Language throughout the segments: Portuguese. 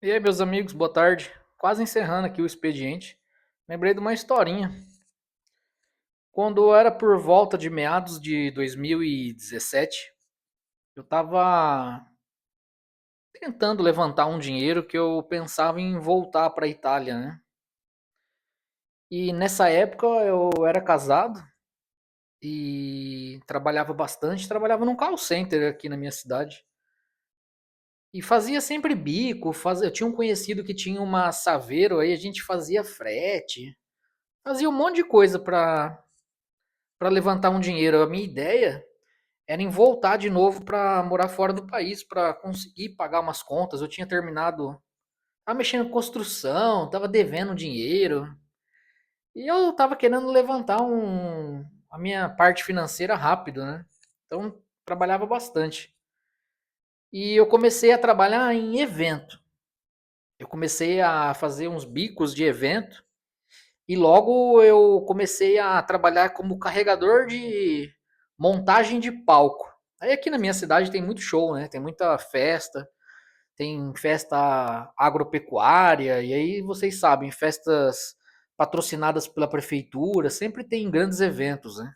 E aí, meus amigos, boa tarde. Quase encerrando aqui o expediente. Lembrei de uma historinha. Quando era por volta de meados de 2017, eu estava tentando levantar um dinheiro que eu pensava em voltar para a Itália, né? E nessa época eu era casado e trabalhava bastante, trabalhava num call center aqui na minha cidade. E fazia sempre bico, eu tinha um conhecido que tinha uma Saveiro, aí a gente fazia frete, fazia um monte de coisa para levantar um dinheiro. A minha ideia era em voltar de novo para morar fora do país, para conseguir pagar umas contas. Eu tinha terminado, tava mexendo com construção, tava devendo dinheiro e eu tava querendo levantar a minha parte financeira rápido, né? Então trabalhava bastante. E eu comecei a trabalhar em evento. Eu comecei a fazer uns bicos de evento e logo eu comecei a trabalhar como carregador de montagem de palco. Aí aqui na minha cidade tem muito show, né? Tem muita festa, tem festa agropecuária, e aí vocês sabem, festas patrocinadas pela prefeitura, sempre tem grandes eventos, né?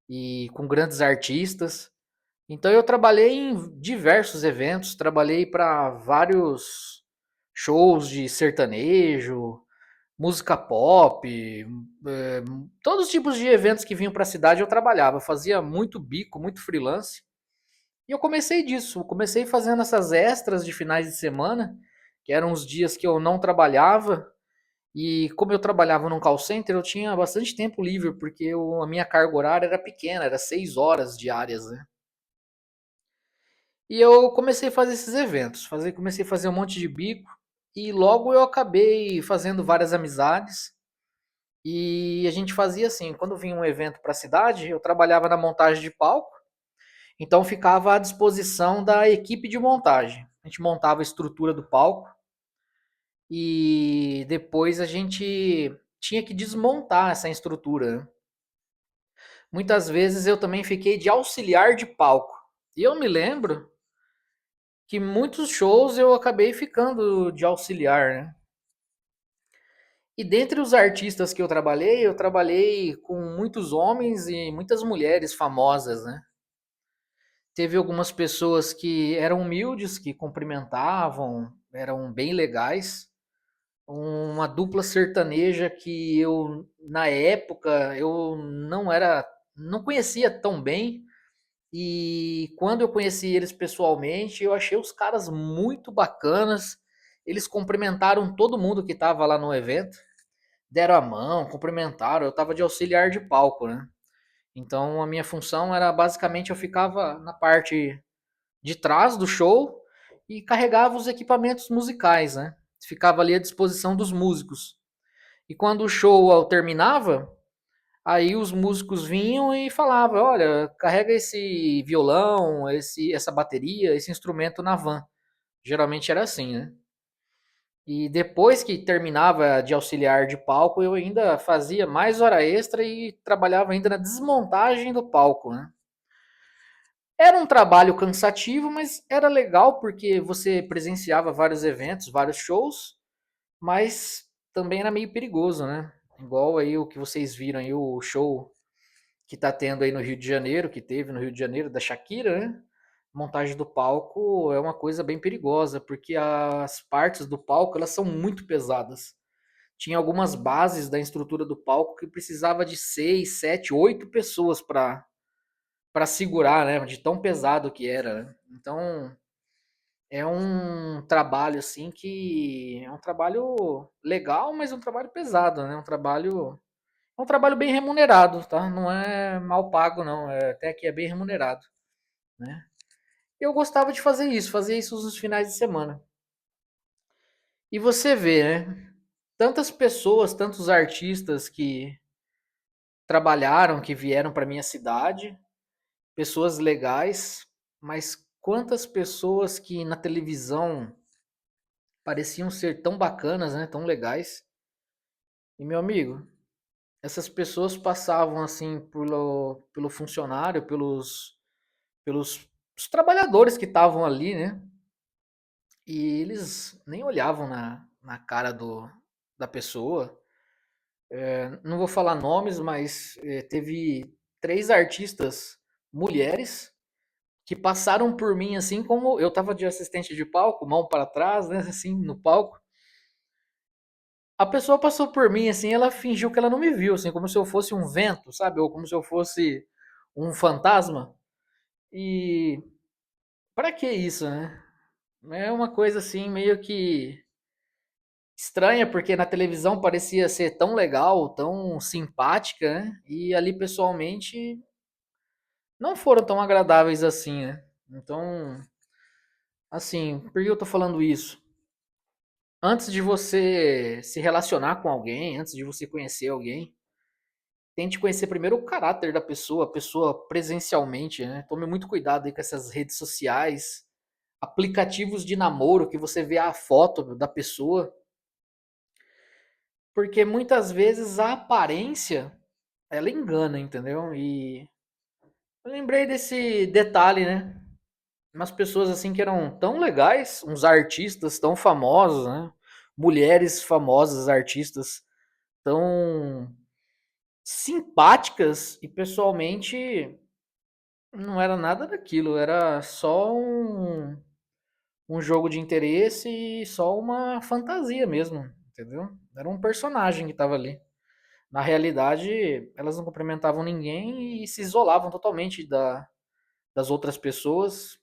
E com grandes artistas. Então eu trabalhei em diversos eventos, trabalhei para vários shows de sertanejo, música pop, todos os tipos de eventos que vinham para a cidade eu trabalhava, eu fazia muito bico, muito freelance. E eu comecei disso, eu comecei fazendo essas extras de finais de semana, que eram os dias que eu não trabalhava. E como eu trabalhava num call center, eu tinha bastante tempo livre, porque a minha carga horária era pequena, era 6 horas diárias, né? E eu comecei a fazer esses eventos, comecei a fazer um monte de bico, e logo eu acabei fazendo várias amizades. E a gente fazia assim, quando vinha um evento para a cidade, eu trabalhava na montagem de palco, então ficava à disposição da equipe de montagem. A gente montava a estrutura do palco e depois a gente tinha que desmontar essa estrutura, né? Muitas vezes eu também fiquei de auxiliar de palco. E eu me lembro que muitos shows eu acabei ficando de auxiliar, né? E dentre os artistas que eu trabalhei com muitos homens e muitas mulheres famosas, né? Teve algumas pessoas que eram humildes, que cumprimentavam, eram bem legais. Uma dupla sertaneja que eu, na época, eu não conhecia tão bem. E quando eu conheci eles pessoalmente, eu achei os caras muito bacanas. Eles cumprimentaram todo mundo que estava lá no evento, deram a mão, cumprimentaram. Eu estava de auxiliar de palco, né? Então a minha função era basicamente eu ficava na parte de trás do show e carregava os equipamentos musicais, né? Ficava ali à disposição dos músicos. E quando o show terminava, aí os músicos vinham e falavam: olha, carrega esse violão, essa bateria, esse instrumento na van. Geralmente era assim, né? E depois que terminava de auxiliar de palco, eu ainda fazia mais hora extra e trabalhava ainda na desmontagem do palco, né? Era um trabalho cansativo, mas era legal porque você presenciava vários eventos, vários shows, mas também era meio perigoso, né? Igual aí o que vocês viram aí, o show que tá tendo aí no Rio de Janeiro, que teve no Rio de Janeiro, da Shakira, né? Montagem do palco é uma coisa bem perigosa, porque as partes do palco, elas são muito pesadas. Tinha algumas bases da estrutura do palco que precisava de 6, 7, 8 pessoas para segurar, né? De tão pesado que era, né? Então, é um trabalho assim que é um trabalho legal, mas um trabalho pesado, né? É um trabalho bem remunerado, tá? Não é mal pago não, até que é bem remunerado, né? Eu gostava de fazer isso nos finais de semana. E você vê, né? Tantas pessoas, tantos artistas que trabalharam, que vieram para minha cidade, pessoas legais, mas quantas pessoas que na televisão pareciam ser tão bacanas, né? Tão legais. E meu amigo, essas pessoas passavam assim pelo funcionário, pelos os trabalhadores que estavam ali, né? e eles nem olhavam na cara da pessoa. Não vou falar nomes, mas teve 3 artistas mulheres que passaram por mim assim como eu tava de assistente de palco, mão para trás, né, assim, no palco. A pessoa passou por mim assim, ela fingiu que ela não me viu, assim, como se eu fosse um vento, sabe? Ou como se eu fosse um fantasma. E pra que isso, né? É uma coisa assim meio que estranha, porque na televisão parecia ser tão legal, tão simpática, né? E ali pessoalmente não foram tão agradáveis assim, né? Então, assim, por que eu tô falando isso? Antes de você se relacionar com alguém, antes de você conhecer alguém, tente conhecer primeiro o caráter da pessoa, a pessoa presencialmente, né? Tome muito cuidado aí com essas redes sociais, aplicativos de namoro que você vê a foto da pessoa, porque muitas vezes a aparência ela engana, entendeu? E eu lembrei desse detalhe, né? Umas pessoas assim que eram tão legais, uns artistas tão famosos, né? Mulheres famosas, artistas tão simpáticas e pessoalmente não era nada daquilo, era só um jogo de interesse e só uma fantasia mesmo, entendeu? Era um personagem que estava ali. Na realidade, elas não cumprimentavam ninguém e se isolavam totalmente das outras pessoas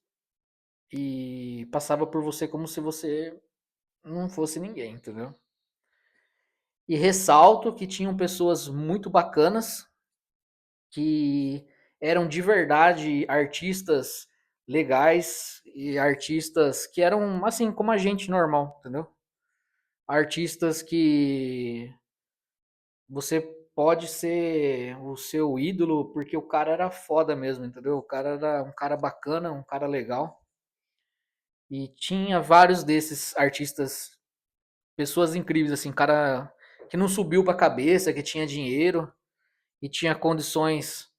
e passava por você como se você não fosse ninguém, entendeu? E ressalto que tinham pessoas muito bacanas que eram de verdade artistas legais e artistas que eram assim como a gente normal, entendeu? Artistas que você pode ser o seu ídolo porque o cara era foda mesmo, entendeu? O cara era um cara bacana, um cara legal. E tinha vários desses artistas, pessoas incríveis assim, cara que não subiu pra cabeça, que tinha dinheiro e tinha condições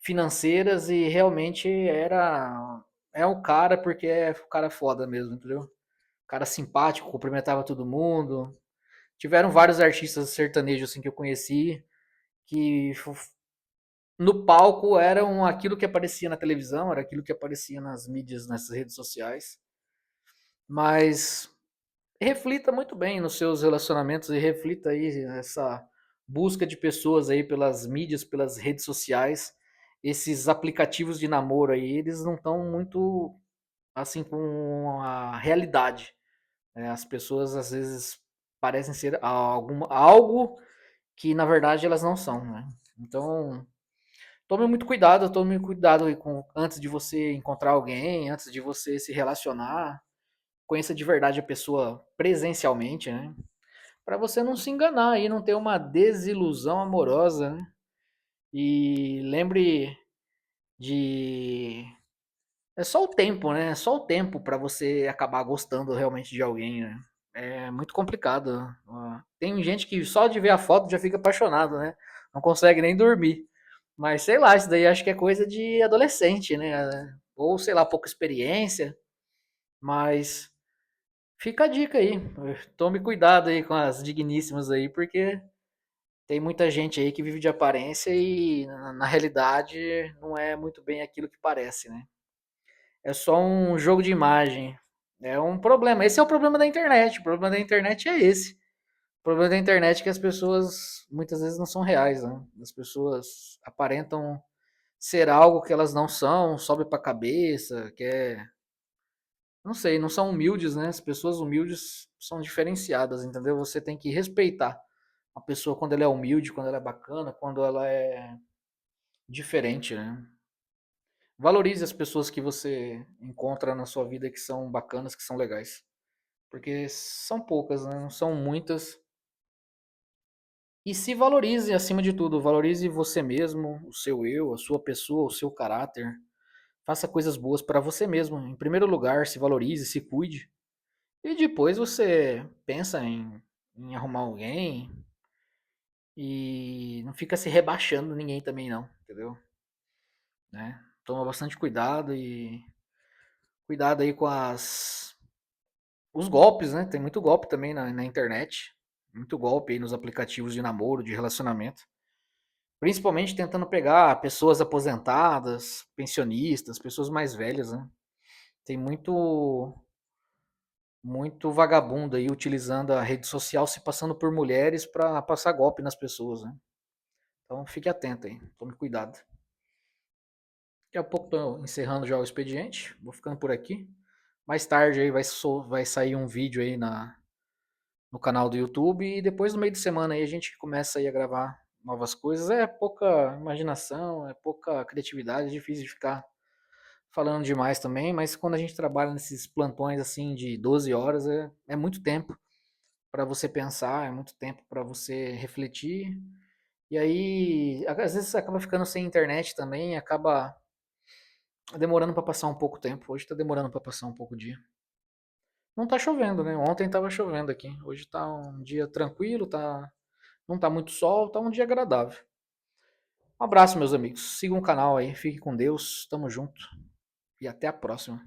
financeiras e realmente era é o cara porque é o cara foda mesmo, entendeu? Cara simpático, cumprimentava todo mundo. Tiveram vários artistas sertanejos assim que eu conheci que no palco eram aquilo que aparecia na televisão, era aquilo que aparecia nas mídias, nas redes sociais. Mas reflita muito bem nos seus relacionamentos e reflita aí essa busca de pessoas aí pelas mídias, pelas redes sociais. Esses aplicativos de namoro aí, eles não estão muito assim com a realidade, né? As pessoas às vezes parecem ser algo que na verdade elas não são, né? Então, tome cuidado aí antes de você encontrar alguém, antes de você se relacionar, conheça de verdade a pessoa presencialmente, né? Para você não se enganar e não ter uma desilusão amorosa, né? E lembre de é só o tempo, né? É só o tempo para você acabar gostando realmente de alguém, né? É muito complicado. Tem gente que só de ver a foto já fica apaixonado, né? Não consegue nem dormir. Mas sei lá, isso daí acho que é coisa de adolescente, né? Ou sei lá, pouca experiência. Mas fica a dica aí. Tome cuidado aí com as digníssimas aí, porque tem muita gente aí que vive de aparência e na realidade não é muito bem aquilo que parece, né? É só um jogo de imagem. É um problema. Esse é o problema da internet. O problema da internet é esse. O problema da internet é que as pessoas muitas vezes não são reais, né? As pessoas aparentam ser algo que elas não são, sobe pra cabeça, quer. Não sei, não são humildes, né? As pessoas humildes são diferenciadas, entendeu? Você tem que respeitar a pessoa quando ela é humilde, quando ela é bacana, quando ela é diferente, né? Valorize as pessoas que você encontra na sua vida que são bacanas, que são legais. Porque são poucas, né? Não são muitas. E se valorize acima de tudo. Valorize você mesmo, o seu eu, a sua pessoa, o seu caráter. Faça coisas boas para você mesmo. Em primeiro lugar, se valorize, se cuide. E depois você pensa em arrumar alguém e não fica se rebaixando ninguém também não, entendeu? Né? Toma bastante cuidado e cuidado aí com as Os golpes, né? Tem muito golpe também na internet. Muito golpe aí nos aplicativos de namoro, de relacionamento. Principalmente tentando pegar pessoas aposentadas, pensionistas, pessoas mais velhas, né? Tem muito vagabundo aí utilizando a rede social, se passando por mulheres para passar golpe nas pessoas, né? Então fique atento aí, tome cuidado. Daqui a pouco tô encerrando já o expediente, vou ficando por aqui. Mais tarde aí vai sair um vídeo aí no canal do YouTube e depois no meio de semana aí a gente começa aí a gravar novas coisas. É pouca imaginação, é pouca criatividade, é difícil de ficar falando demais também, mas quando a gente trabalha nesses plantões assim de 12 horas é muito tempo para você pensar, é muito tempo para você refletir. E aí, às vezes você acaba ficando sem internet também, acaba demorando para passar um pouco tempo. Hoje tá demorando para passar um pouco o dia. Não tá chovendo, né? Ontem tava chovendo aqui. Hoje tá um dia tranquilo, não tá muito sol, tá um dia agradável. Um abraço, meus amigos. Sigam o canal aí, fiquem com Deus, tamo junto e até a próxima.